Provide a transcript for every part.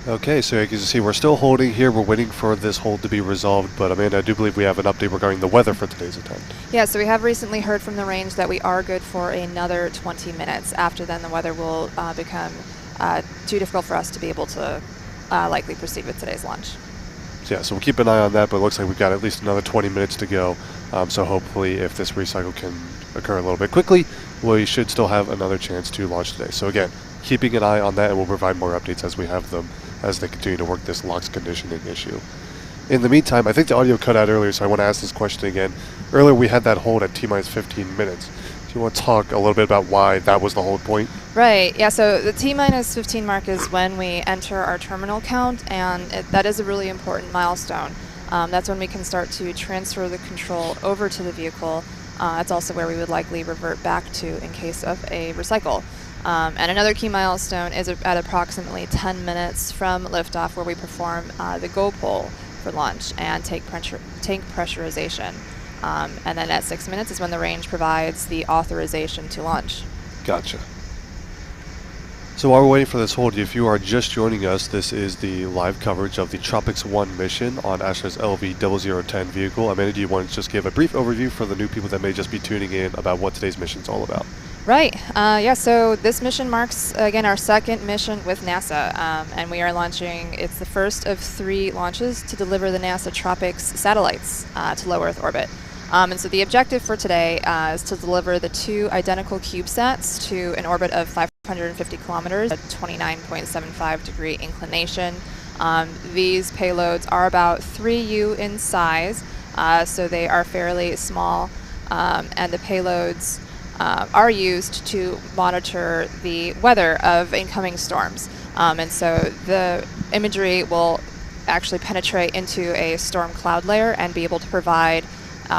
Okay, so as you can see, we're still holding here. We're waiting for this hold to be resolved, but Amanda, I do believe we have an update regarding the weather for today's attempt. Yeah, so we have recently heard from the range that we are good for another 20 minutes. After then, the weather will become too difficult for us to be able to likely proceed with today's launch. So yeah, so we'll keep an eye on that, but it looks like we've got at least another 20 minutes to go. So hopefully if this recycle can occur a little bit quickly, we should still have another chance to launch today. So again, keeping an eye on that, and we'll provide more updates as we have them, as they continue to work this LOX conditioning issue. In the meantime, I think the audio cut out earlier, so I want to ask this question again. Earlier we had that hold at T-minus 15 minutes. Do you want to talk a little bit about why that was the hold point? Right, yeah, so the T-minus 15 mark is when we enter our terminal count, and that is a really important milestone. That's when we can start to transfer the control over to the vehicle. That's also where we would likely revert back to in case of a recycle. And another key milestone is at approximately 10 minutes from liftoff, where we perform the go pull for launch and tank pressurization. And then at 6 minutes is when the range provides the authorization to launch. Gotcha. So while we're waiting for this hold, if you are just joining us, this is the live coverage of the TROPICS-1 mission on Astra's LV0010 vehicle. Amanda, do you want to just give a brief overview for the new people that may just be tuning in about what today's mission is all about? Right. Yeah, so this mission marks, again, our second mission with NASA, and we are launching, it's the first of 3 launches to deliver the NASA TROPICS satellites to low Earth orbit. And so the objective for today is to deliver the 2 identical CubeSats to an orbit of 550 kilometers at 29.75 degree inclination. These payloads are about 3U in size, so they are fairly small, and the payloads are used to monitor the weather of incoming storms. And so the imagery will actually penetrate into a storm cloud layer and be able to provide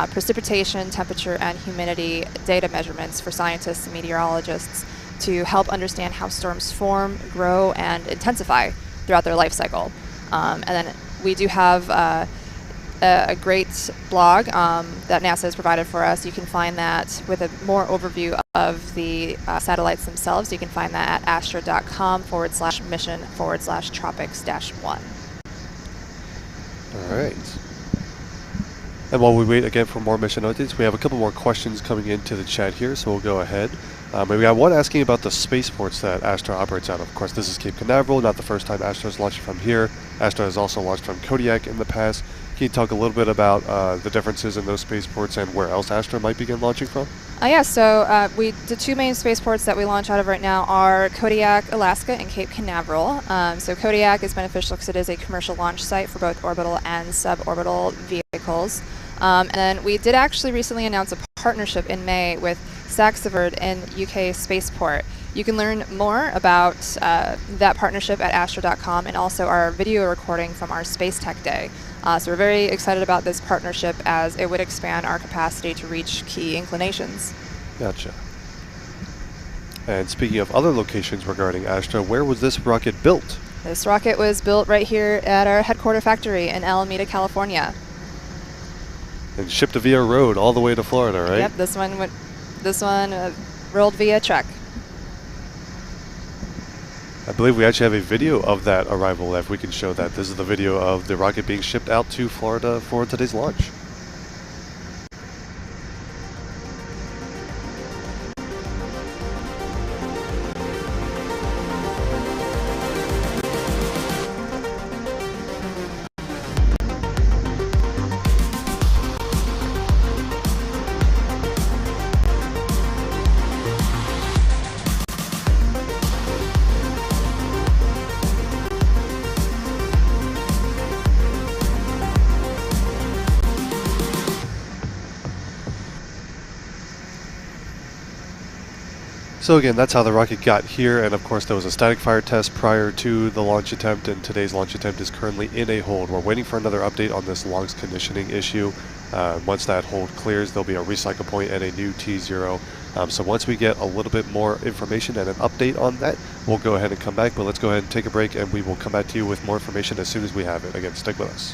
precipitation, temperature, and humidity data measurements for scientists and meteorologists to help understand how storms form, grow, and intensify throughout their life cycle. And then we do have a great blog that NASA has provided for us. You can find that with a more overview of the satellites themselves. You can find that at astra.com/mission/tropics-1. All right. And while we wait again for more mission updates, we have a couple more questions coming into the chat here, so we'll go ahead. And we got one asking about the spaceports that Astra operates out of. Of course, this is Cape Canaveral, not the first time Astra has launched from here. Astra has also launched from Kodiak in the past. Can you talk a little bit about the differences in those spaceports and where else Astra might begin launching from? Yeah, so the 2 main spaceports that we launch out of right now are Kodiak, Alaska, and Cape Canaveral. So Kodiak is beneficial because it is a commercial launch site for both orbital and suborbital vehicles. And then we did actually recently announce a partnership in May with Saxford in UK Spaceport. You can learn more about that partnership at astra.com and also our video recording from our Space Tech Day. So we're very excited about this partnership as it would expand our capacity to reach key inclinations. Gotcha. And speaking of other locations regarding Astra, where was this rocket built? This rocket was built right here at our headquarter factory in Alameda, California. And shipped via road all the way to Florida, right? Yep, this one rolled via truck. I believe we actually have a video of that arrival if we can show that. This is the video of the rocket being shipped out to Florida for today's launch. So again, that's how the rocket got here, and of course there was a static fire test prior to the launch attempt, and today's launch attempt is currently in a hold. We're waiting for another update on this LOX conditioning issue. Once that hold clears, there'll be a recycle point and a new T0. So once we get a little bit more information and an update on that, we'll go ahead and come back, but let's go ahead and take a break, and we will come back to you with more information as soon as we have it. Again, stick with us.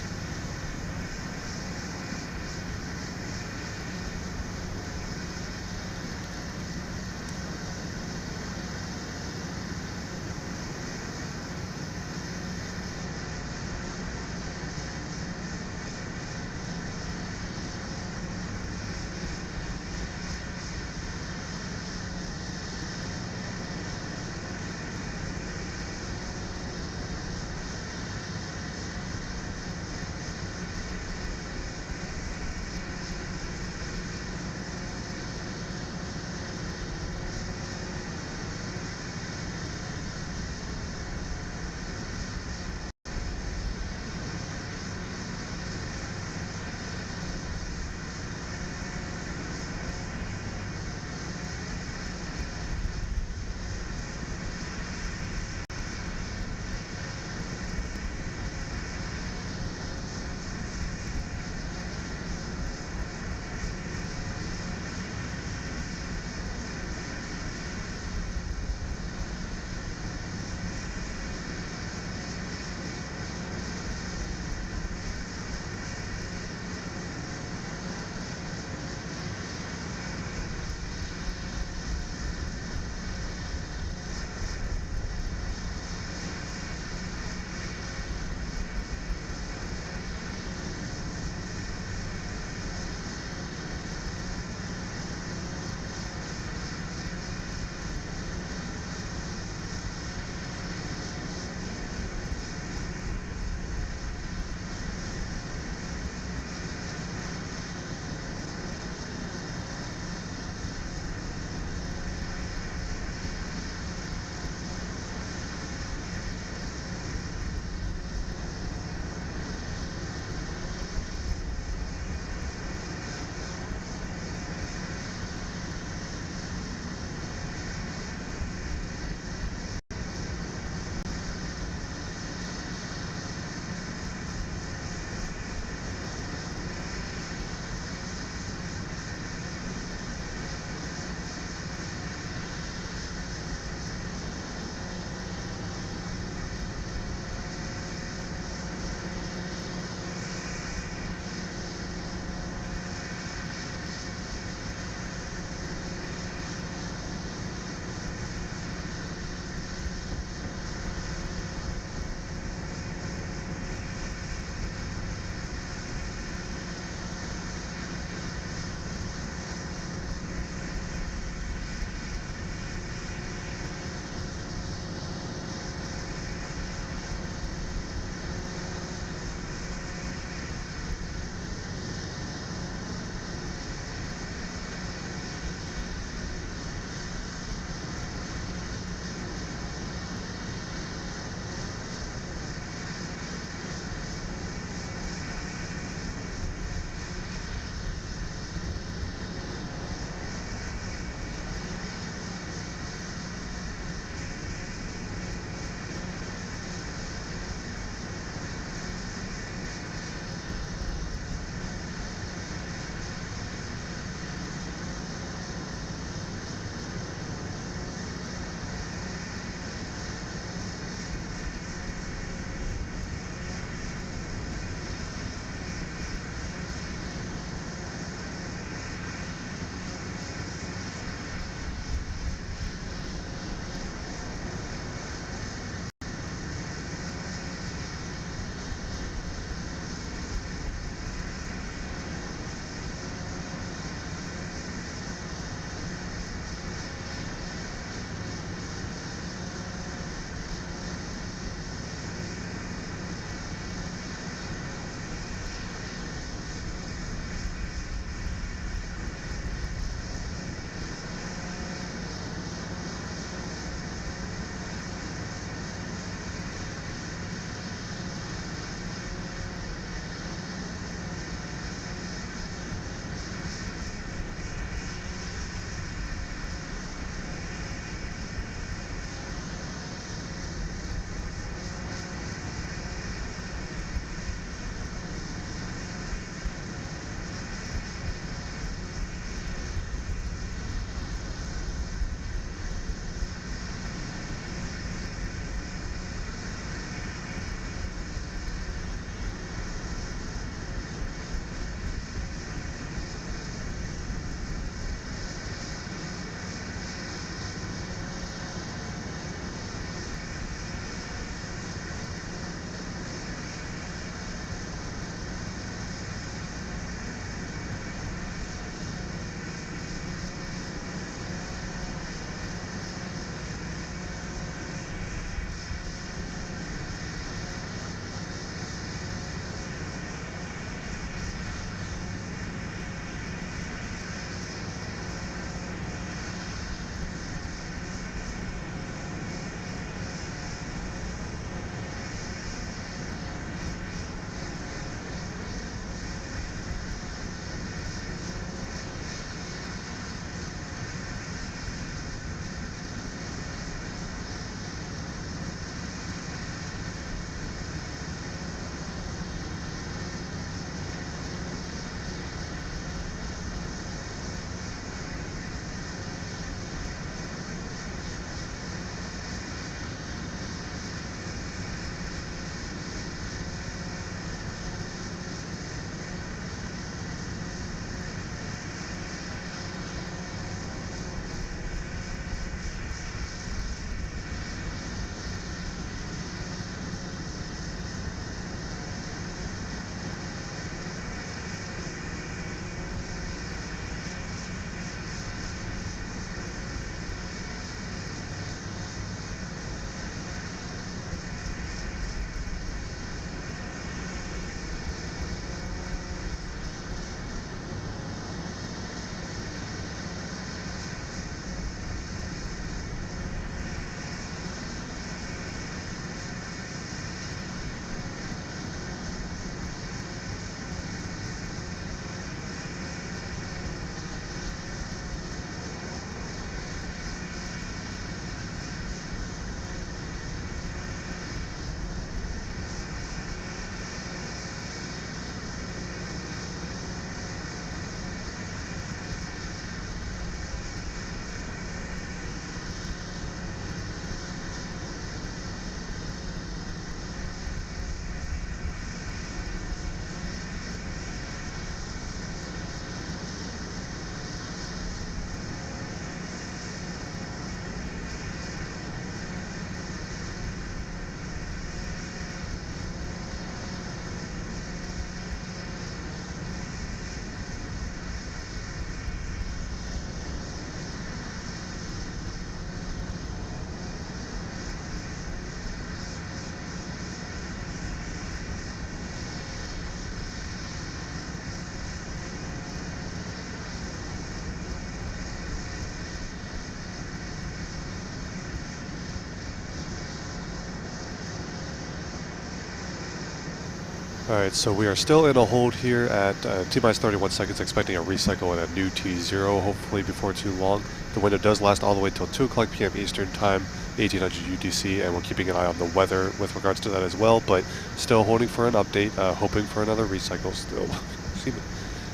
Alright, so we are still in a hold here at T-minus 31 seconds, expecting a recycle and a new T0, hopefully before too long. The window does last all the way till 2 o'clock p.m. Eastern Time, 1800 UTC, and we're keeping an eye on the weather with regards to that as well, but still holding for an update, hoping for another recycle still.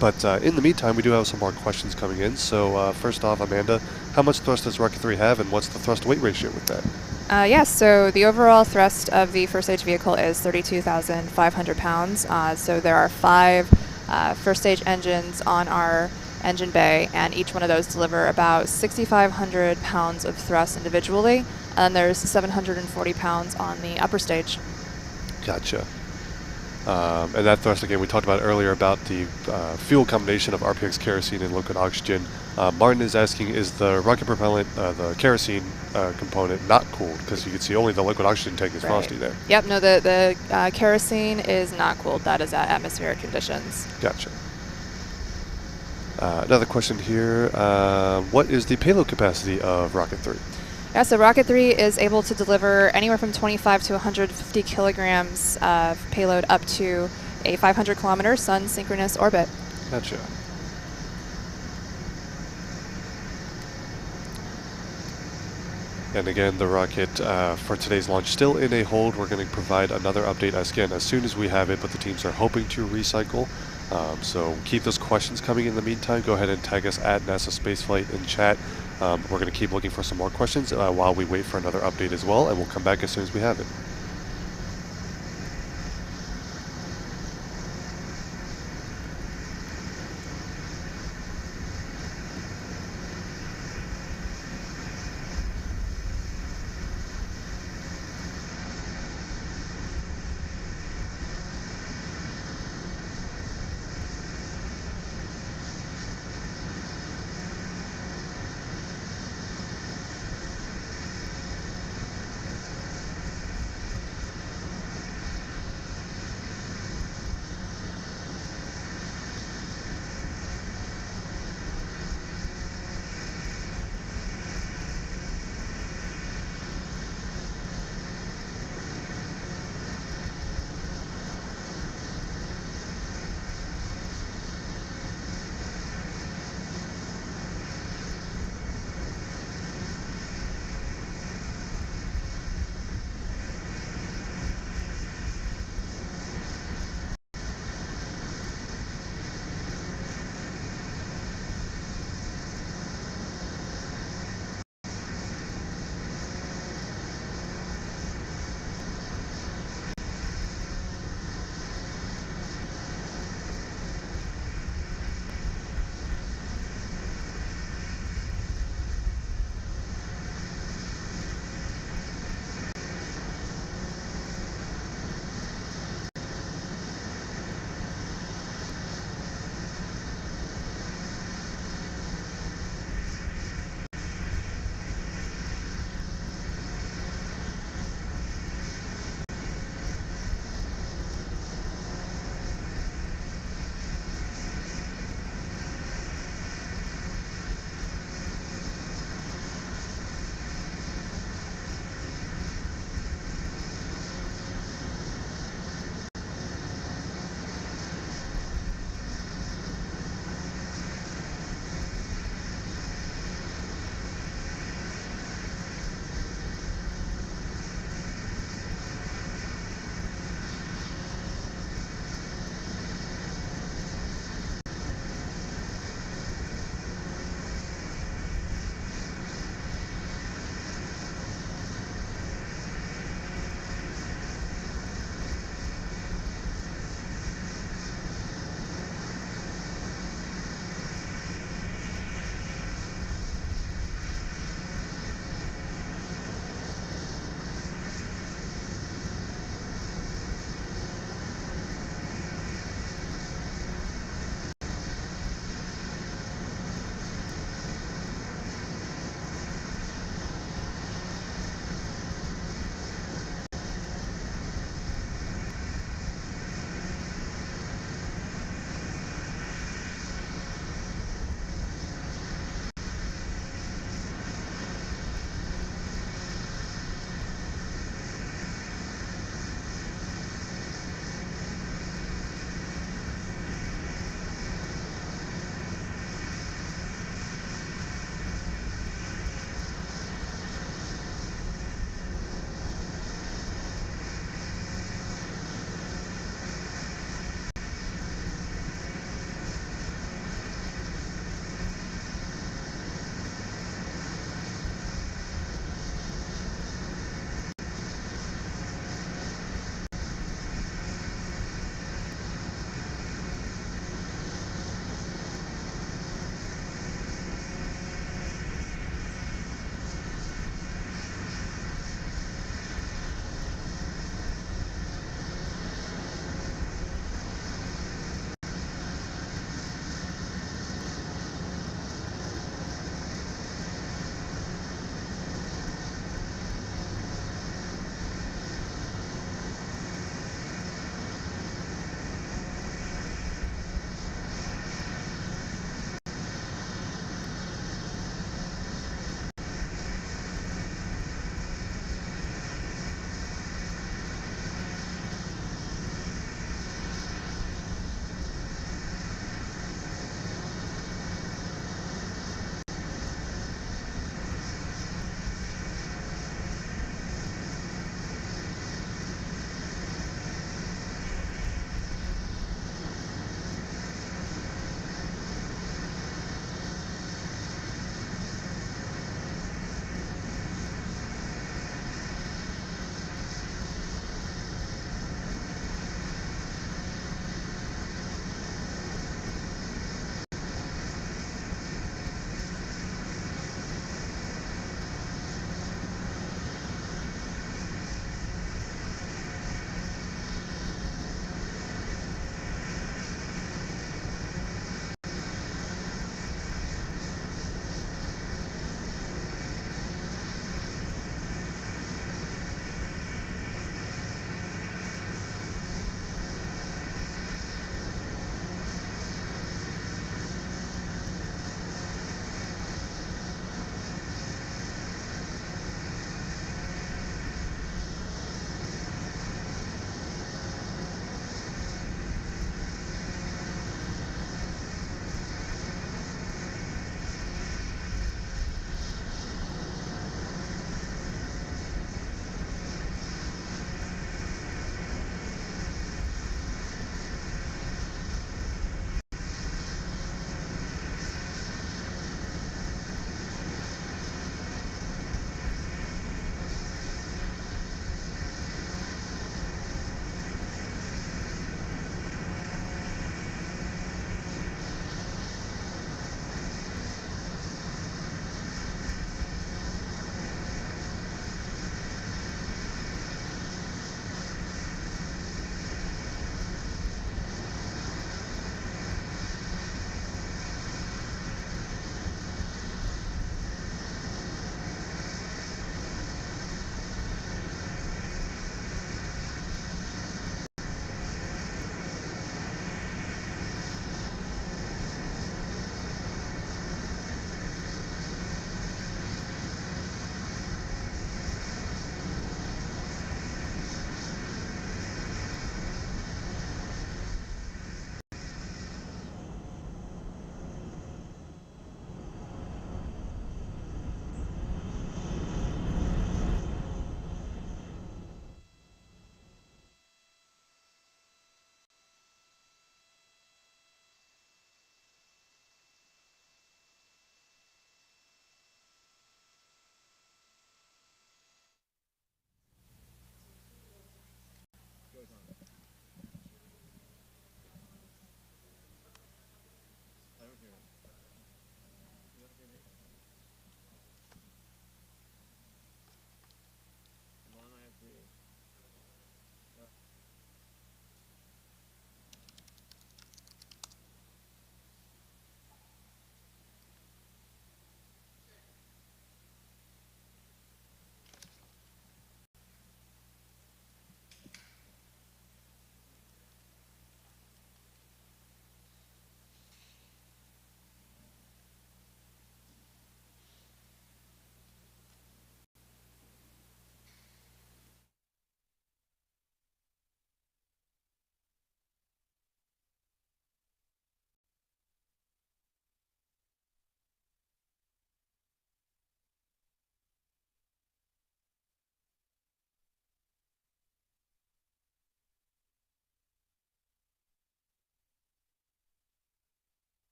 But in the meantime, we do have some more questions coming in. So first off, Amanda, how much thrust does Rocket 3 have, and what's the thrust-weight ratio with that? Yes, so the overall thrust of the first stage vehicle is 32,500 pounds. So there are 5 first stage engines on our engine bay, and each one of those deliver about 6,500 pounds of thrust individually, and there's 740 pounds on the upper stage. Gotcha. And that thrust, again, we talked about earlier about the fuel combination of RPX kerosene and liquid oxygen. Martin is asking, is the rocket propellant, the kerosene component, not cooled? Because you can see only the liquid oxygen tank is frosty there. Yep, no, the kerosene is not cooled. That is at atmospheric conditions. Gotcha. Another question here. What is the payload capacity of Rocket 3? Yeah, so Rocket 3 is able to deliver anywhere from 25 to 150 kilograms of payload up to a 500 kilometer sun synchronous orbit. Gotcha. And again, the rocket for today's launch still in a hold. We're going to provide another update as soon as we have it, but the teams are hoping to recycle. So keep those questions coming in the meantime. Go ahead and tag us at NASA Spaceflight in chat. We're going to keep looking for some more questions while we wait for another update as well, and we'll come back as soon as we have it.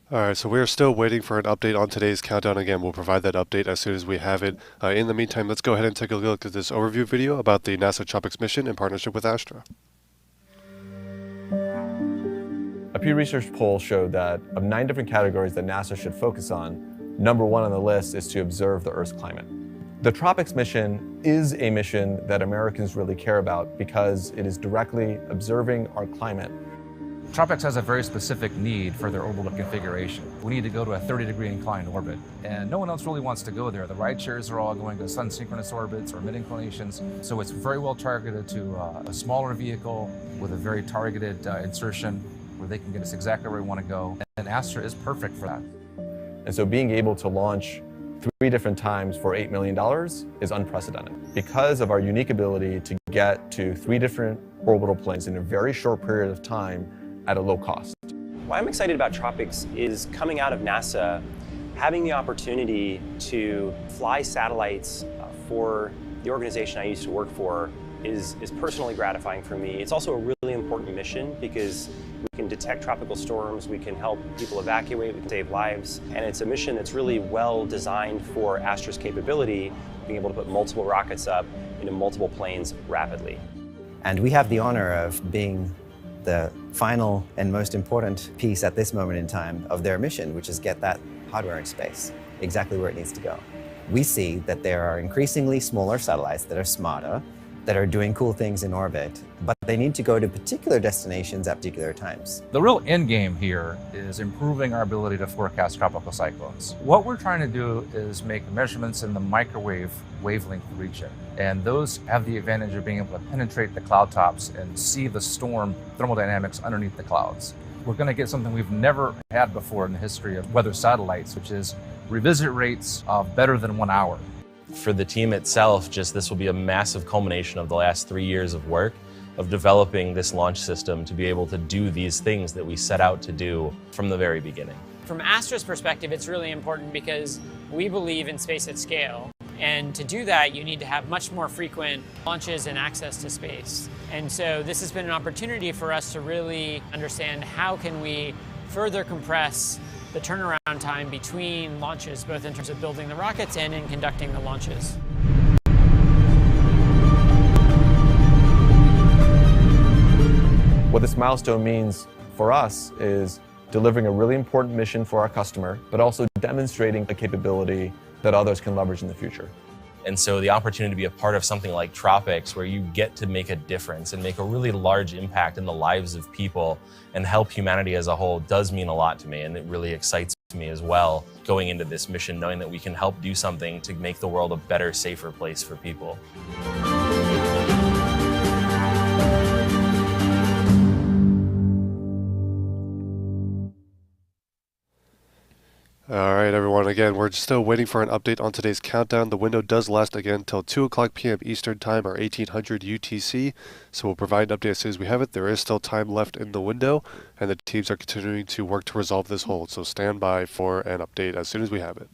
All right, so we are still waiting for an update on today's countdown. Again, we'll provide that update as soon as we have it. In the meantime, let's go ahead and take a look at this overview video about the NASA TROPICS mission in partnership with Astra. A Pew Research poll showed that of 9 different categories that NASA should focus on, number 1 on the list is to observe the Earth's climate. The TROPICS mission is a mission that Americans really care about because it is directly observing our climate. TROPICS has a very specific need for their orbital configuration. We need to go to a 30-degree inclined orbit, and no one else really wants to go there. The rideshares are all going to sun-synchronous orbits or mid-inclinations, so it's very well targeted to a smaller vehicle with a very targeted insertion where they can get us exactly where we want to go, and Astra is perfect for that. And so being able to launch 3 different times for $8 million is unprecedented because of our unique ability to get to 3 different orbital planes in a very short period of time at a low cost. Why I'm excited about TROPICS is coming out of NASA, having the opportunity to fly satellites for the organization I used to work for is personally gratifying for me. It's also a really important mission because we can detect tropical storms, we can help people evacuate, we can save lives, and it's a mission that's really well designed for Astra's capability, being able to put multiple rockets up into multiple planes rapidly. And we have the honor of being the final and most important piece at this moment in time of their mission, which is get that hardware in space, exactly where it needs to go. We see that there are increasingly smaller satellites that are smarter, that are doing cool things in orbit, but they need to go to particular destinations at particular times. The real end game here is improving our ability to forecast tropical cyclones. What we're trying to do is make measurements in the microwave wavelength region, and those have the advantage of being able to penetrate the cloud tops and see the storm thermodynamics underneath the clouds. We're going to get something we've never had before in the history of weather satellites, which is revisit rates of better than 1 hour. For the team itself, this will be a massive culmination of the last 3 years of work of developing this launch system to be able to do these things that we set out to do from the very beginning. From Astra's perspective, it's really important because we believe in space at scale. And to do that, you need to have much more frequent launches and access to space. And so this has been an opportunity for us to really understand how can we further compress the turnaround time between launches, both in terms of building the rockets and in conducting the launches. What this milestone means for us is delivering a really important mission for our customer, but also demonstrating a capability that others can leverage in the future. And so the opportunity to be a part of something like TROPICS, where you get to make a difference and make a really large impact in the lives of people and help humanity as a whole, does mean a lot to me. And it really excites me as well, going into this mission, knowing that we can help do something to make the world a better, safer place for people. All right, everyone. Again, we're still waiting for an update on today's countdown. The window does last again till 2:00 p.m. Eastern Time, or 1800 UTC. So we'll provide an update as soon as we have it. There is still time left in the window, and the teams are continuing to work to resolve this hold. So stand by for an update as soon as we have it.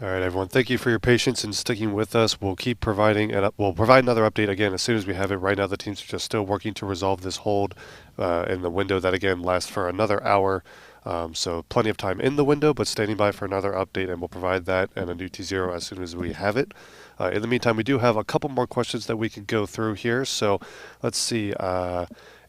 All right, everyone. Thank you for your patience and sticking with us. We'll keep providing, and we'll provide another update again as soon as we have it. Right now, the teams are just still working to resolve this hold in the window that again lasts for another hour. So plenty of time in the window, but standing by for another update, and we'll provide that and a new T0 as soon as we have it. In the meantime, we do have a couple more questions that we can go through here. So let's see.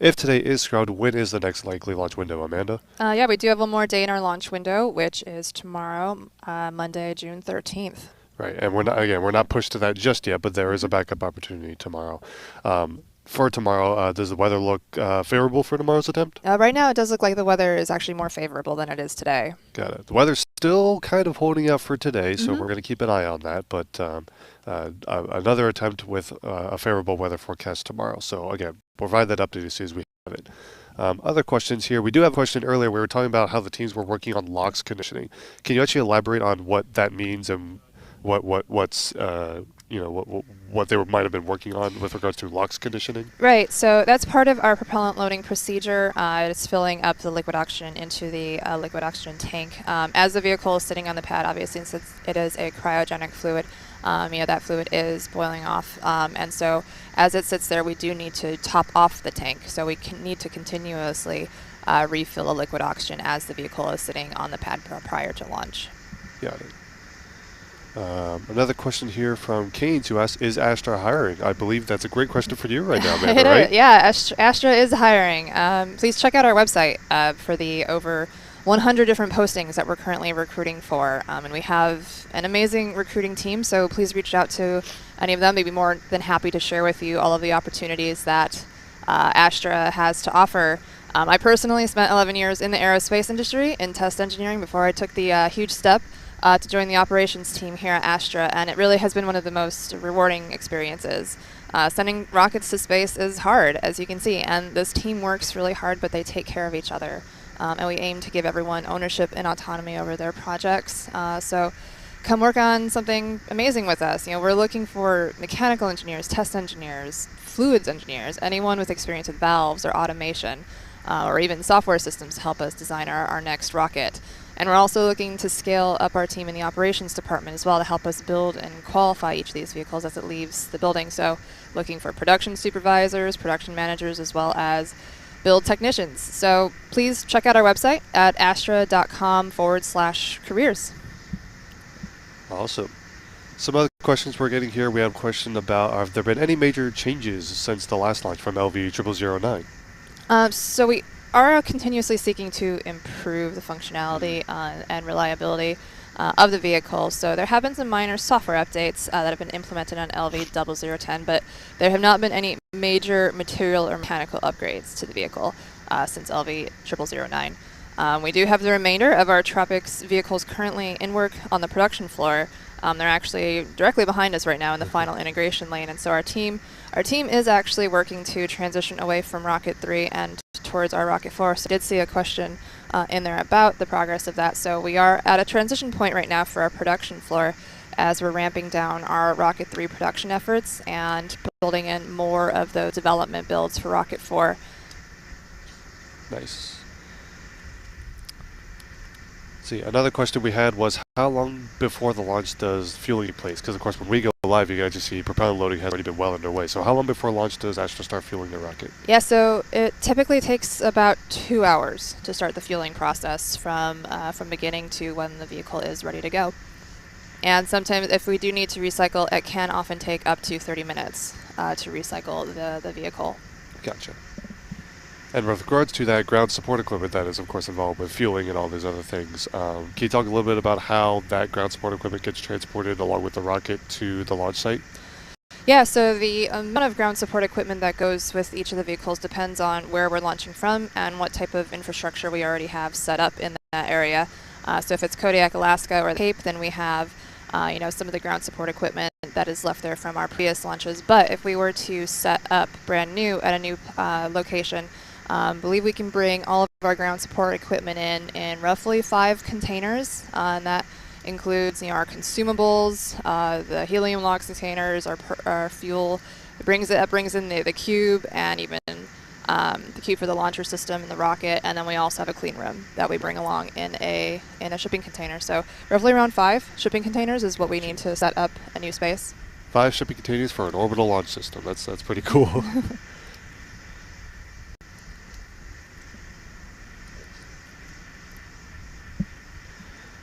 If today is scrubbed, when is the next likely launch window, Amanda? Yeah, we do have one more day in our launch window, which is tomorrow, Monday, June 13th. Right, and we're not pushed to that just yet, but there is a backup opportunity tomorrow. For tomorrow, does the weather look favorable for tomorrow's attempt? Right now, it does look like the weather is actually more favorable than it is today. Got it. The weather's still kind of holding out for today, so we're going to keep an eye on that. But another attempt with a favorable weather forecast tomorrow. So again, provide that update as soon as we have it. Other questions here. We do have a question earlier. We were talking about how the teams were working on LOX conditioning. Can you actually elaborate on what that means and what's what they might have been working on with regards to LOX conditioning? Right, so that's part of our propellant loading procedure. It's filling up the liquid oxygen into the liquid oxygen tank. As the vehicle is sitting on the pad, obviously, since it is a cryogenic fluid, that fluid is boiling off. And so as it sits there, we do need to top off the tank. So we need to continuously refill the liquid oxygen as the vehicle is sitting on the pad prior to launch. Got it. Another question here from Keynes, who asks, is Astra hiring? I believe that's a great question for you right now, Amanda, right? Yeah, Astra is hiring. Please check out our website for the over 100 different postings that we're currently recruiting for. And we have an amazing recruiting team, so please reach out to any of them. They'd be more than happy to share with you all of the opportunities that Astra has to offer. I personally spent 11 years in the aerospace industry in test engineering before I took the huge step to join the operations team here at Astra, and it really has been one of the most rewarding experiences. Sending rockets to space is hard, as you can see, and this team works really hard, but they take care of each other. And we aim to give everyone ownership and autonomy over their projects. So come work on something amazing with us. We're looking for mechanical engineers, test engineers, fluids engineers, anyone with experience with valves or automation, or even software systems to help us design our next rocket. And we're also looking to scale up our team in the operations department as well to help us build and qualify each of these vehicles as it leaves the building. So looking for production supervisors, production managers, as well as build technicians. So please check out our website at astra.com/careers. Awesome. Some other questions we're getting here. We have a question about, have there been any major changes since the last launch from LV0009? So we are continuously seeking to improve the functionality and reliability of the vehicle. So there have been some minor software updates that have been implemented on LV0010, but there have not been any major material or mechanical upgrades to the vehicle since LV0009. We do have the remainder of our TROPICS vehicles currently in work on the production floor. They're actually directly behind us right now in the final integration lane, and so our team is actually working to transition away from Rocket 3 and towards our Rocket 4. So I did see a question in there about the progress of that. So we are at a transition point right now for our production floor as we're ramping down our Rocket 3 production efforts and building in more of those development builds for Rocket 4. Nice. See, another question we had was, how long before the launch does fueling take place? Because of course when we go live, you guys just see propellant loading has already been well underway. So how long before launch does Astra start fueling the rocket? Yeah, so it typically takes about 2 hours to start the fueling process from beginning to when the vehicle is ready to go. And sometimes if we do need to recycle, it can often take up to 30 minutes to recycle the vehicle. Gotcha. And with regards to that ground support equipment that is, of course, involved with fueling and all these other things, can you talk a little bit about how that ground support equipment gets transported along with the rocket to the launch site? Yeah, so the amount of ground support equipment that goes with each of the vehicles depends on where we're launching from and what type of infrastructure we already have set up in that area. So if it's Kodiak, Alaska, or the Cape, then we have some of the ground support equipment that is left there from our previous launches. But if we were to set up brand new at a new location, I believe we can bring all of our ground support equipment in roughly 5 containers, and that includes our consumables, the helium LOX containers, our fuel. It brings in the cube, and even the cube for the launcher system and the rocket, and then we also have a clean room that we bring along in a shipping container. So roughly around 5 shipping containers is what we need to set up a new space. 5 shipping containers for an orbital launch system. That's pretty cool.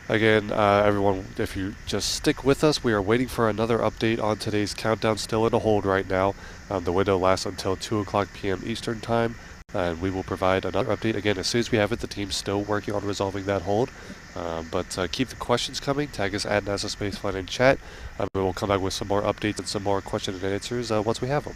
Again, everyone, if you just stick with us, we are waiting for another update on today's countdown. Still in a hold right now. The window lasts until 2 o'clock p.m. Eastern Time, and we will provide another update again as soon as we have it. The team's still working on resolving that hold, but keep the questions coming. Tag us at NASA Spaceflight in chat. We will come back with some more updates and some more questions and answers once we have them.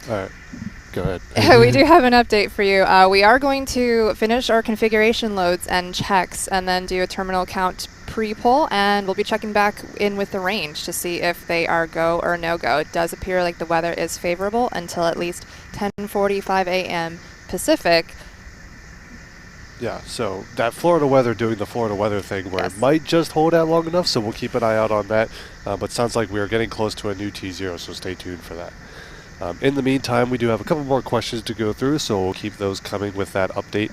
All right. Go ahead. We do have an update for you. We are going to finish our configuration loads and checks and then do a terminal count pre-pull, and we'll be checking back in with the range to see if they are go or no-go. It does appear like the weather is favorable until at least 10:45 a.m. Pacific. Yeah, so that Florida weather doing the Florida weather thing where Yes. it might just hold out long enough, so we'll keep an eye out on that. But sounds like we are getting close to a new T0, so stay tuned for that. In the meantime, we do have a couple more questions to go through, so we'll keep those coming with that update.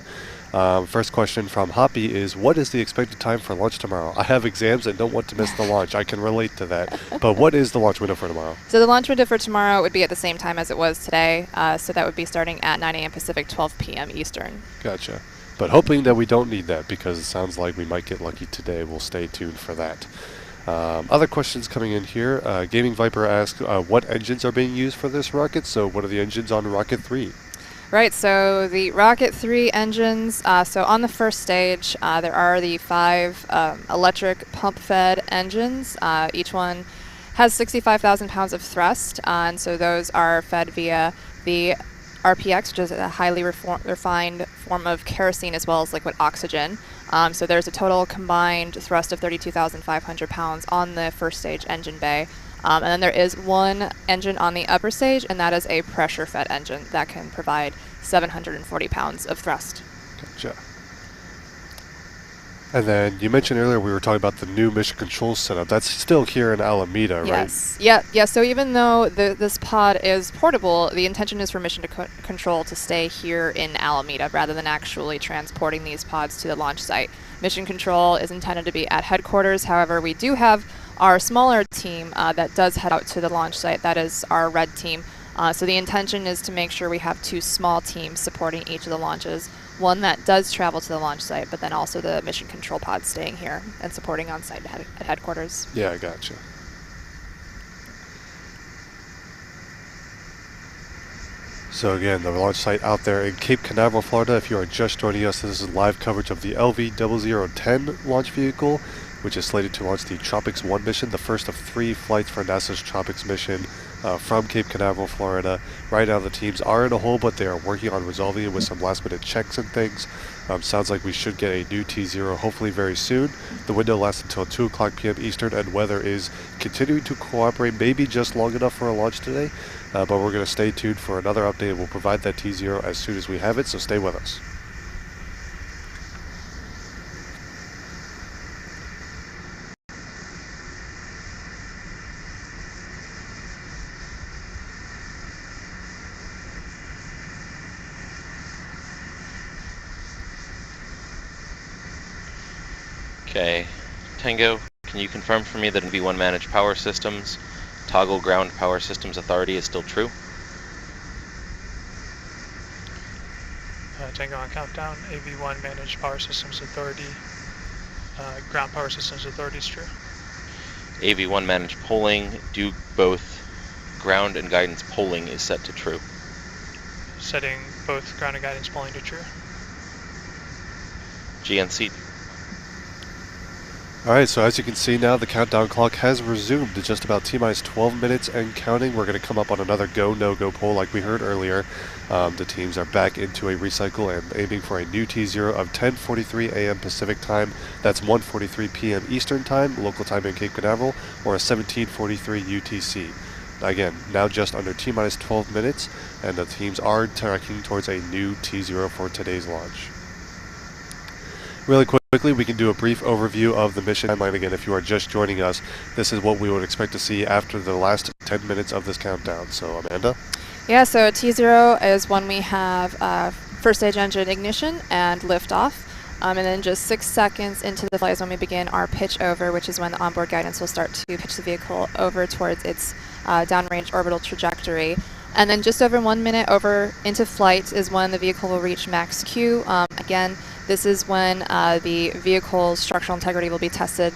First question from Hoppy is, what is the expected time for launch tomorrow? I have exams and don't want to miss the launch. I can relate to that. But what is the launch window for tomorrow? So the launch window for tomorrow would be at the same time as it was today. So that would be starting at 9 a.m. Pacific, 12 p.m. Eastern. Gotcha. But hoping that we don't need that because it sounds like we might get lucky today. We'll stay tuned for that. Other questions coming in here. Gaming Viper asks, what engines are being used for this rocket? So what are the engines on Rocket 3? Right, so the Rocket 3 engines, so on the first stage, there are the 5 electric pump-fed engines. Each one has 65,000 pounds of thrust, and so those are fed via the RPX, which is a highly refined form of kerosene as well as liquid oxygen. So there's a total combined thrust of 32,500 pounds on the first stage engine bay. And then there is one engine on the upper stage, and that is a pressure-fed engine that can provide 740 pounds of thrust. Gotcha. And then you mentioned earlier we were talking about the new mission control setup. That's still here in Alameda, right? Yes. Yeah. So even though this pod is portable, the intention is for mission control to stay here in Alameda rather than actually transporting these pods to the launch site. Mission control is intended to be at headquarters. However, we do have our smaller team that does head out to the launch site. That is our red team. So the intention is to make sure we have 2 small teams supporting each of the launches. One that does travel to the launch site, but then also the mission control pod staying here and supporting on site at headquarters. Yeah, I gotcha. So again, the launch site out there in Cape Canaveral, Florida. If you are just joining us, this is live coverage of the LV0010 launch vehicle, which is slated to launch the TROPICS-1 mission, the first of 3 flights for NASA's TROPICS mission from Cape Canaveral, Florida. Right now the teams are in a hole, but they are working on resolving it with some last minute checks and things. Sounds like we should get a new T0 hopefully very soon. The window lasts until 2 o'clock p.m. Eastern, and weather is continuing to cooperate, maybe just long enough for a launch today. But we're going to stay tuned for another update. We'll provide that T0 as soon as we have it, so stay with us. Okay, Tango, can you confirm for me that in V1 managed power systems, toggle ground power systems authority is still true? Tango on countdown, AV1 managed power systems authority, ground power systems authority is true. AV1 managed polling, do both ground and guidance polling is set to true. Setting both ground and guidance polling to true. GNC. Alright, so as you can see now, the countdown clock has resumed to just about T-minus 12 minutes and counting. We're going to come up on another go, no-go poll like we heard earlier. The teams are back into a recycle and aiming for a new T0 of 10:43 a.m. Pacific time. That's 1:43 p.m. Eastern time, local time in Cape Canaveral, or a 17:43 UTC. Again, now just under T-minus 12 minutes, and the teams are tracking towards a new T0 for today's launch. Really quickly, we can do a brief overview of the mission timeline again. If you are just joining us, this is what we would expect to see after the last 10 minutes of this countdown. So, Amanda? Yeah, so T0 is when we have first stage engine ignition and liftoff. And then just 6 seconds into the flight is when we begin our pitch over, which is when the onboard guidance will start to pitch the vehicle over towards its downrange orbital trajectory. And then just over 1 minute over into flight is when the vehicle will reach max Q. Again, this is when the vehicle's structural integrity will be tested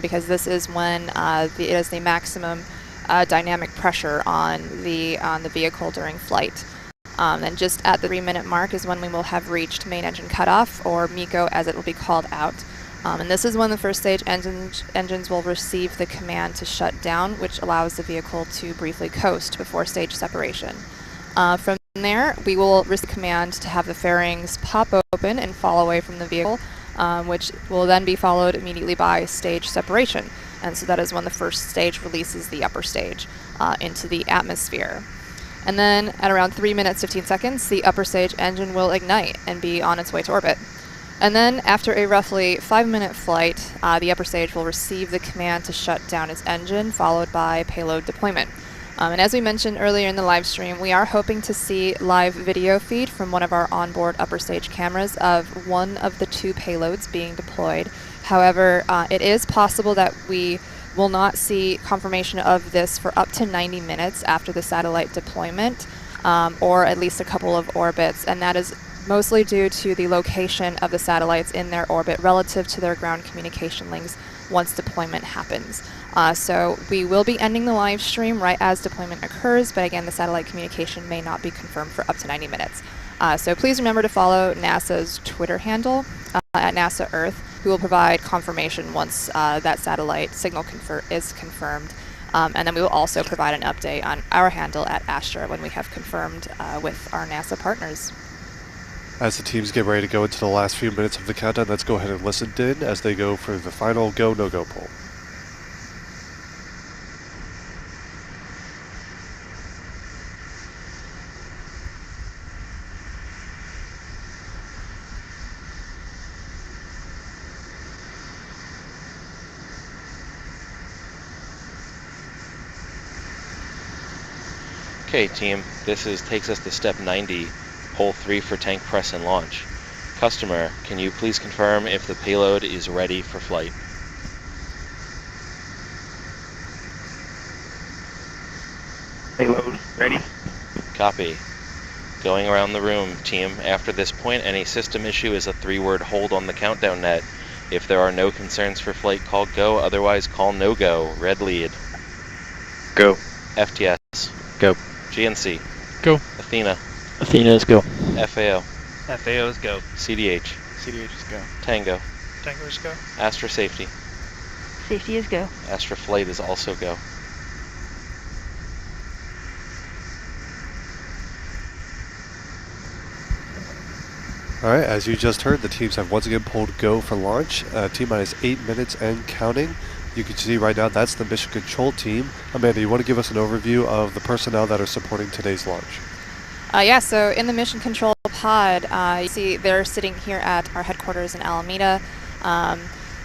because this is when it is the maximum dynamic pressure on the vehicle during flight. And just at the 3-minute mark is when we will have reached main engine cutoff, or MECO as it will be called out. And this is when the first stage engines will receive the command to shut down, which allows the vehicle to briefly coast before stage separation. From there, we will receive command to have the fairings pop open and fall away from the vehicle, which will then be followed immediately by stage separation. And so that is when the first stage releases the upper stage into the atmosphere. And then at around 3 minutes 15 seconds, the upper stage engine will ignite and be on its way to orbit. And then after a roughly 5-minute flight, the upper stage will receive the command to shut down its engine, followed by payload deployment. And as we mentioned earlier in the live stream, we are hoping to see live video feed from one of our onboard upper stage cameras of one of the 2 payloads being deployed. However, it is possible that we will not see confirmation of this for up to 90 minutes after the satellite deployment, or at least a couple of orbits, and that is mostly due to the location of the satellites in their orbit relative to their ground communication links once deployment happens. So we will be ending the live stream right as deployment occurs, but again, the satellite communication may not be confirmed for up to 90 minutes. So please remember to follow NASA's Twitter handle at NASA Earth, who will provide confirmation once that satellite signal is confirmed. And then we will also provide an update on our handle at Astra when we have confirmed with our NASA partners. As the teams get ready to go into the last few minutes of the countdown, let's go ahead and listen in as they go for the final go, no-go poll. Okay, team, this takes us to step 90, hole 3 for tank press and launch. Customer, can you please confirm if the payload is ready for flight? Payload ready. Copy. Going around the room, team. After this point, any system issue is a 3-word hold on the countdown net. If there are no concerns for flight, call go. Otherwise, call no go. Red lead. Go. FTS. Go. GNC. Go. Athena. Athena's go. FAO. FAO's go. CDH. CDH's go. Tango. Tango's go. Astra Safety. Safety is go. Astra Flight is also go. Alright, as you just heard, the teams have once again pulled go for launch. T-minus 8 minutes and counting. You can see right now that's the mission control team. Amanda, you want to give us an overview of the personnel that are supporting today's launch? Yeah, so in the mission control pod, you see they're sitting here at our headquarters in Alameda.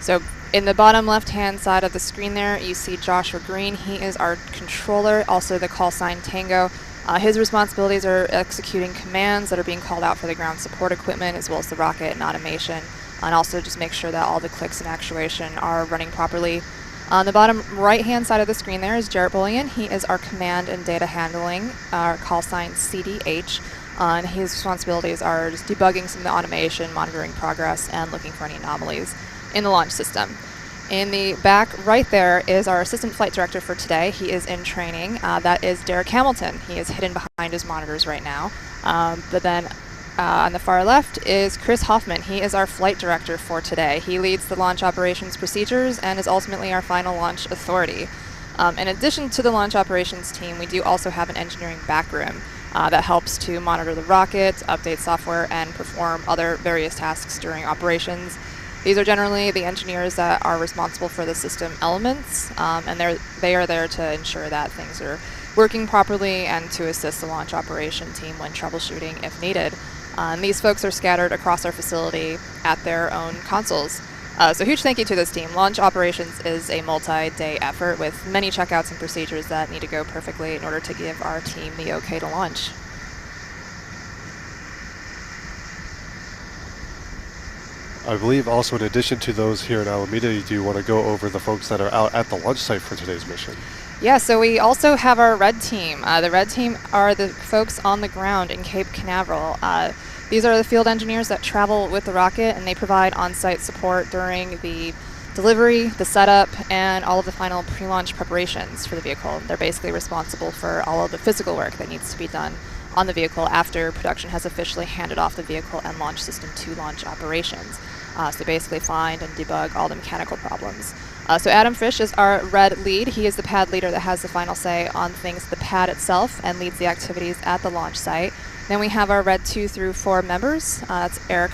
So in the bottom left-hand side of the screen there, you see Joshua Green. He is our controller, also the call sign Tango. His responsibilities are executing commands that are being called out for the ground support equipment, as well as the rocket and automation, and also just make sure that all the clicks and actuation are running properly. On the bottom right-hand side of the screen there is Jarrett Bullion. He is our command and data handling, our call sign CDH. And his responsibilities are just debugging some of the automation, monitoring progress, and looking for any anomalies in the launch system. In the back right there is our assistant flight director for today. He is in training. That is Derek Hamilton. He is hidden behind his monitors right now. But then on the far left is Chris Hoffman. He is our flight director for today. He leads the launch operations procedures and is ultimately our final launch authority. In addition to the launch operations team, we do also have an engineering backroom that helps to monitor the rocket, update software, and perform other various tasks during operations. These are generally the engineers that are responsible for the system elements, and they are there to ensure that things are working properly and to assist the launch operation team when troubleshooting if needed. And these folks are scattered across our facility at their own consoles. So huge thank you to this team. Launch operations is a multi-day effort with many checkouts and procedures that need to go perfectly in order to give our team the okay to launch. I believe also in addition to those here in Alameda, you do want to go over the folks that are out at the launch site for today's mission. Yeah, so we also have our red team. The red team are the folks on the ground in Cape Canaveral. These are the field engineers that travel with the rocket, and they provide on-site support during the delivery, the setup, and all of the final pre-launch preparations for the vehicle. They're basically responsible for all of the physical work that needs to be done on the vehicle after production has officially handed off the vehicle and launch system to launch operations. So basically find and debug all the mechanical problems. So Adam Fish is our red lead. He is the pad leader that has the final say on things the pad itself and leads the activities at the launch site. Then we have our red 2 through 4 members. That's Eric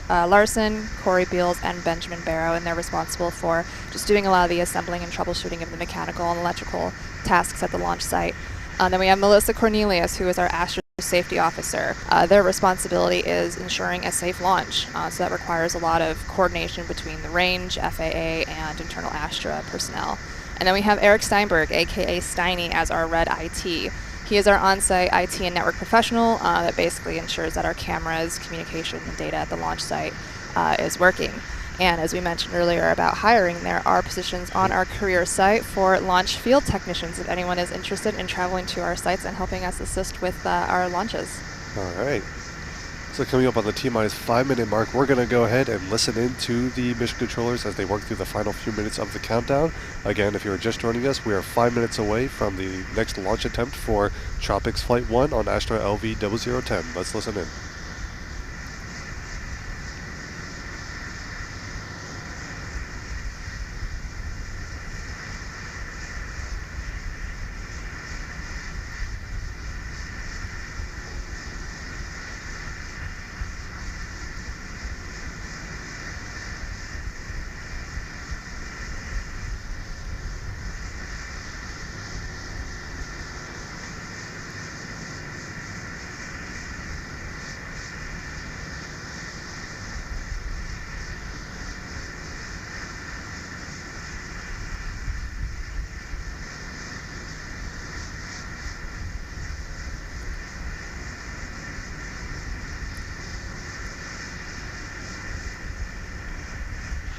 Larson, Corey Beals, and Benjamin Barrow, and they're responsible for just doing a lot of the assembling and troubleshooting of the mechanical and electrical tasks at the launch site. Then we have Melissa Cornelius, who is our Astra safety officer. Their responsibility is ensuring a safe launch, so that requires a lot of coordination between the range, FAA, and internal Astra personnel. And then we have Eric Steinberg, aka Steiny, as our red IT. He is our on-site IT and network professional that basically ensures that our cameras, communication, and data at the launch site is working. And as we mentioned earlier about hiring, there are positions on our career site for launch field technicians if anyone is interested in traveling to our sites and helping us assist with our launches. All right. So coming up on the T-minus 5-minute mark, we're going to go ahead and listen in to the mission controllers as they work through the final few minutes of the countdown. Again, if you are just joining us, we are 5 minutes away from the next launch attempt for Tropics Flight 1 on Astra LV0010. Let's listen in.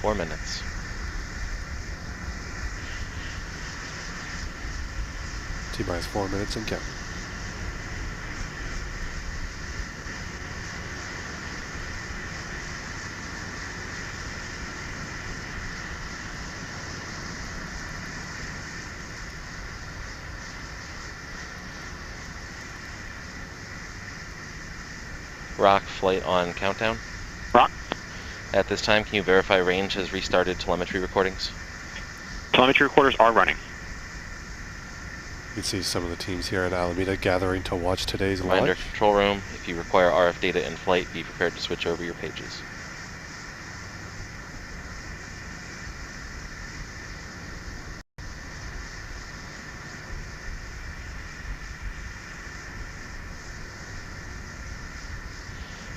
Four minutes. T-minus 4 minutes and counting. Rock, flight on countdown. Rock. At this time, can you verify range has restarted telemetry recordings? Telemetry recorders are running. You can see some of the teams here in Alameda gathering to watch today's Reminder, launch. control room, if you require RF data in flight, be prepared to switch over your pages.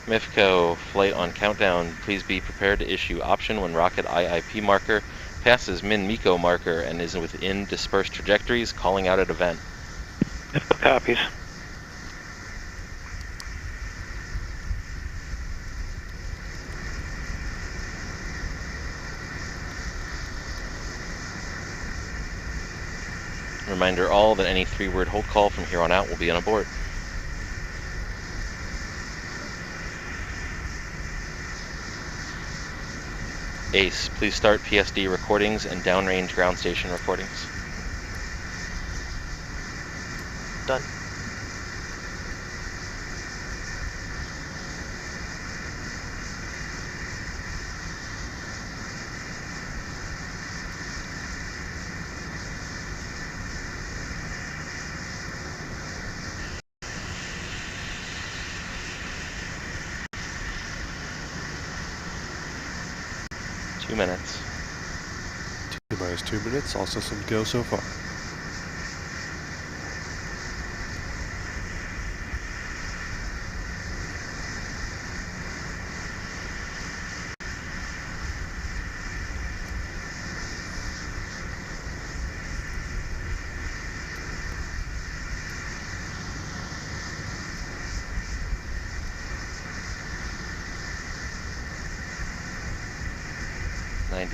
MIFCO, flight on countdown, please be prepared to issue option when rocket IIP marker passes min-MECO marker and is within dispersed trajectories, calling out at event. MIFCO copies. Reminder all that any 3-word hold call from here on out will be on abort. ACE, please start PSD recordings and downrange ground station recordings. Done. Minutes. T-minus 2 minutes, all systems go so far.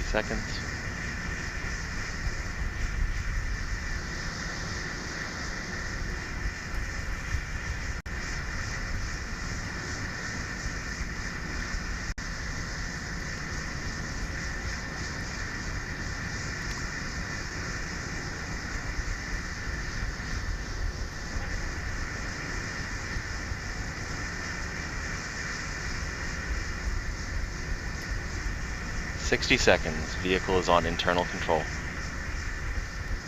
Seconds. 60 seconds. Vehicle is on internal control.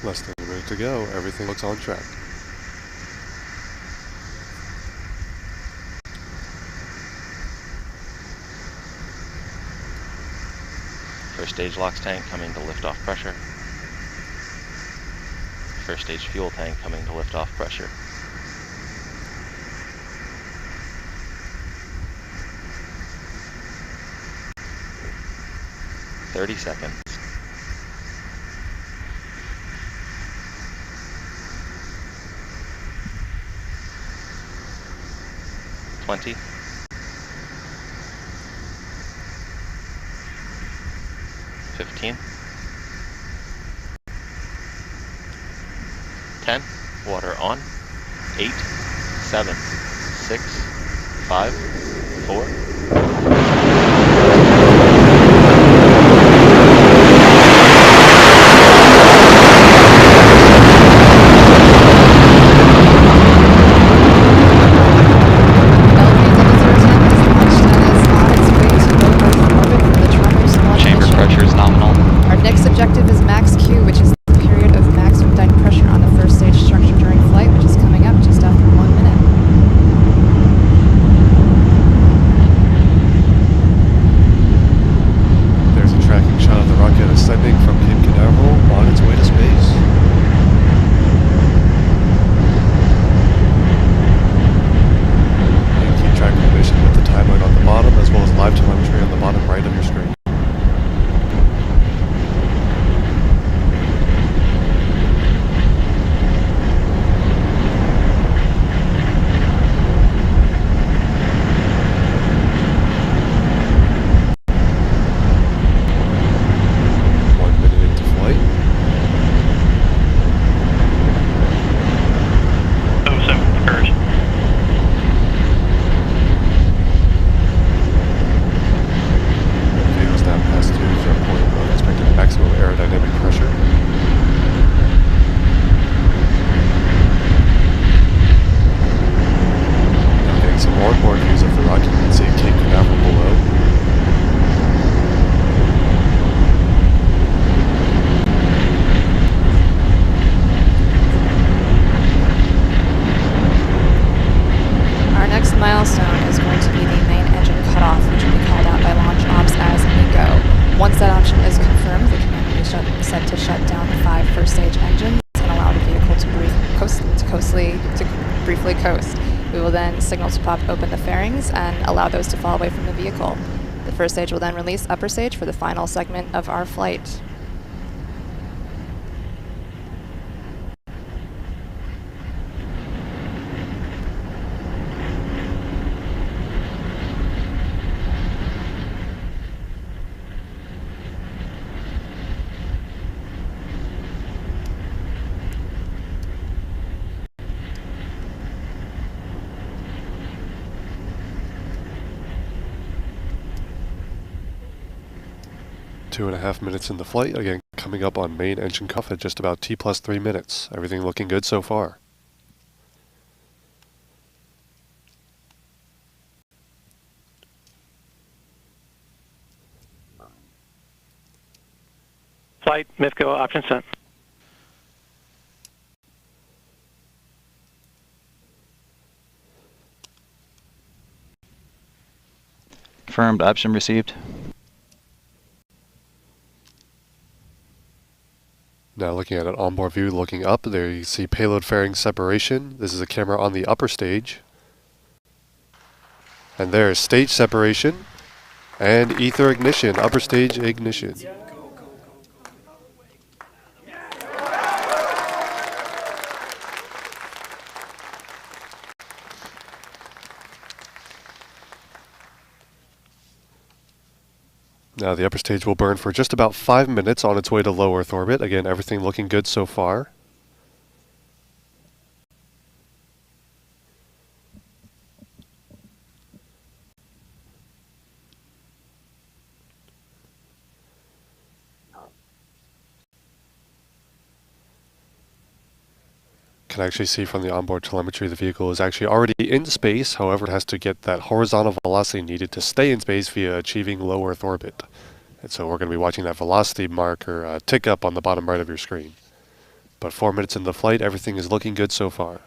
Less than a minute to go. Everything looks on track. First stage LOX tank coming to liftoff pressure. First stage fuel tank coming to liftoff pressure. "30 seconds. "20. 15. 10. Water on. 8, 7, 6, 5, 4. Chamber pressure is nominal. Our next objective is max Q, which is the period of maximum dyno pressure on the first stage structure during flight, which is coming up just after 1 minute. There's a tracking shot of the rocket ascending from Cape Canaveral on its way to space. And keep track of the mission with the timeline on the bottom, as well as live telemetry on the bottom right of your screen. Milestone is going to be the main engine cutoff, which will be called out by launch ops as NECO. Once that option is confirmed, the commander is set to shut down the 5 first stage engines and allow the vehicle to briefly coast. We will then signal to pop open the fairings and allow those to fall away from the vehicle. The first stage will then release upper stage for the final segment of our flight. Two and a half minutes in the flight, again coming up on main engine cuff at just about T+3 minutes. Everything looking good so far. Flight, MIFCO, option sent. Confirmed, option received. Now looking at an onboard view, looking up, there you see payload fairing separation. This is a camera on the upper stage. And there is stage separation and ether ignition, upper stage ignition. Now the upper stage will burn for just about 5 minutes on its way to low Earth orbit. Again, everything looking good so far. Can actually see from the onboard telemetry the vehicle is actually already in space. However, it has to get that horizontal velocity needed to stay in space via achieving low Earth orbit. And so we're going to be watching that velocity marker tick up on the bottom right of your screen. But 4 minutes into flight, everything is looking good so far.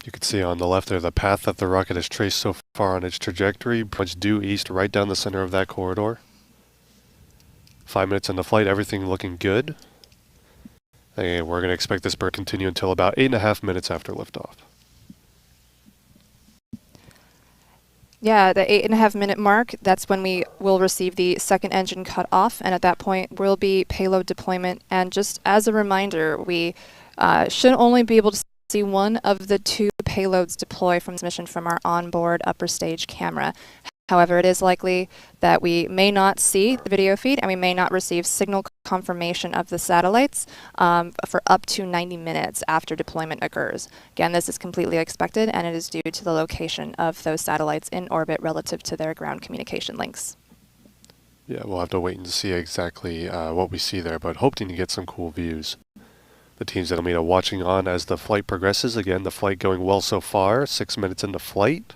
You can see on the left there the path that the rocket has traced so far on its trajectory, pretty much due east right down the center of that corridor. 5 minutes into flight, everything looking good. And we're going to expect this burn to continue until about 8.5 minutes after liftoff. Yeah, the 8.5 minute mark, that's when we will receive the second engine cut off, and at that point will be payload deployment. And just as a reminder, we should only be able to see one of the two payloads deploy from this mission from our onboard upper stage camera. However, it is likely that we may not see the video feed and we may not receive signal confirmation of the satellites for up to 90 minutes after deployment occurs. Again, this is completely expected, and it is due to the location of those satellites in orbit relative to their ground communication links. Yeah, we'll have to wait and see exactly what we see there, but hoping to get some cool views. The teams that are watching on as the flight progresses. Again, the flight going well so far, 6 minutes into flight.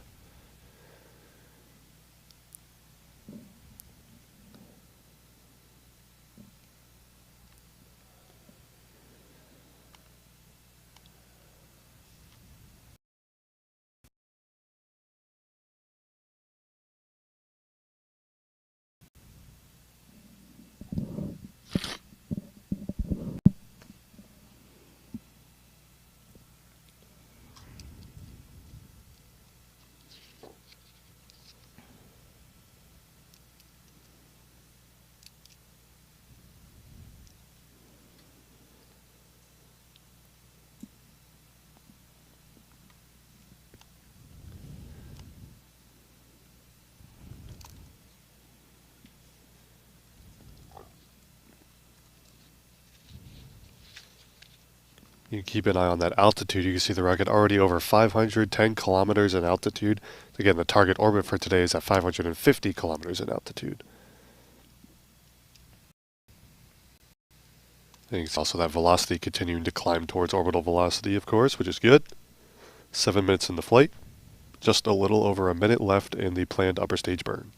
You keep an eye on that altitude. You can see the rocket already over 510 kilometers in altitude. Again, the target orbit for today is at 550 kilometers in altitude. And you can see also that velocity continuing to climb towards orbital velocity, of course, which is good. 7 minutes in the flight. Just a little over a minute left in the planned upper stage burn.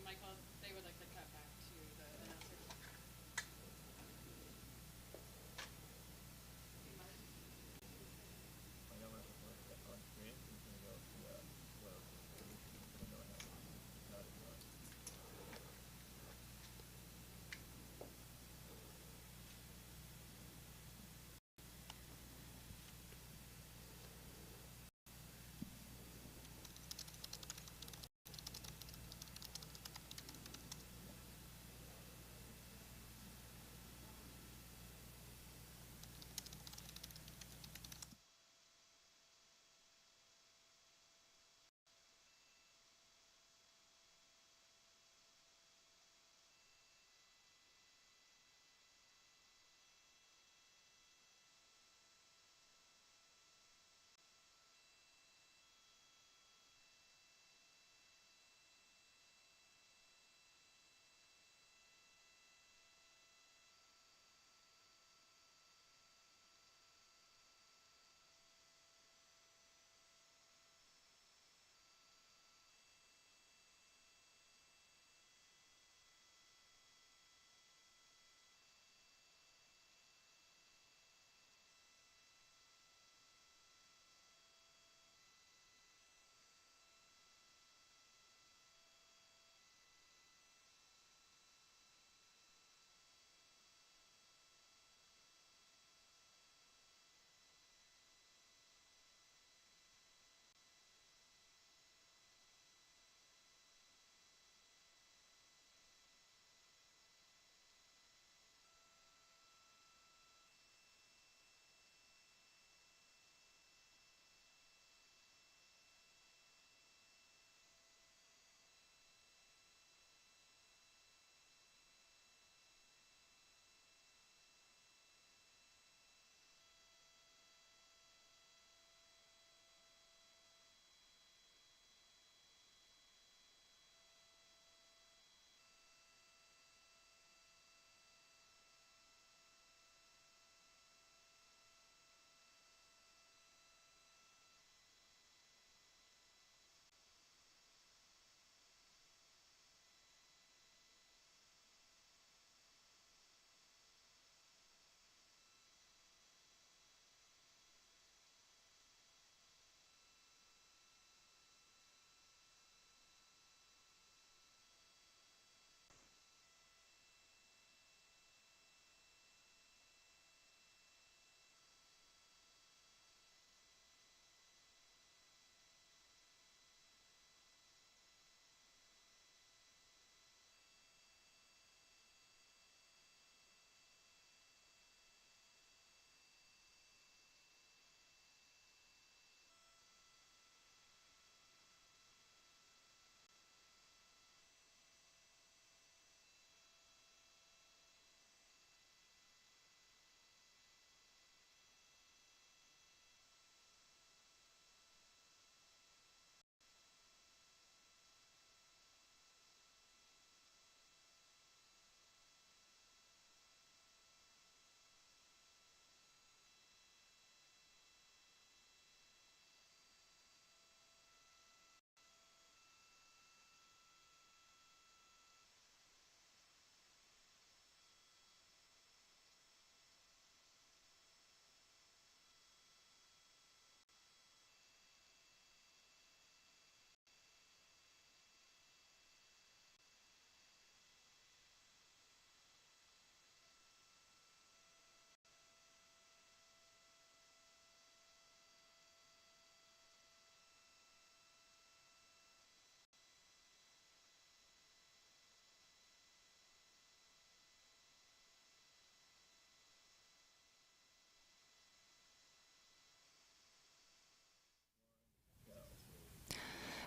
Michael, they would like to cut back to the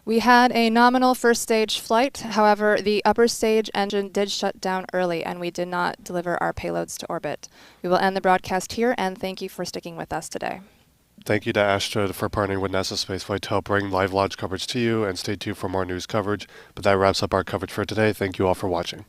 We had a nominal first stage flight. However, the upper stage engine did shut down early and we did not deliver our payloads to orbit. We will end the broadcast here and thank you for sticking with us today. Thank you to Astra for partnering with NASA Spaceflight to help bring live launch coverage to you, and stay tuned for more news coverage. But that wraps up our coverage for today. Thank you all for watching.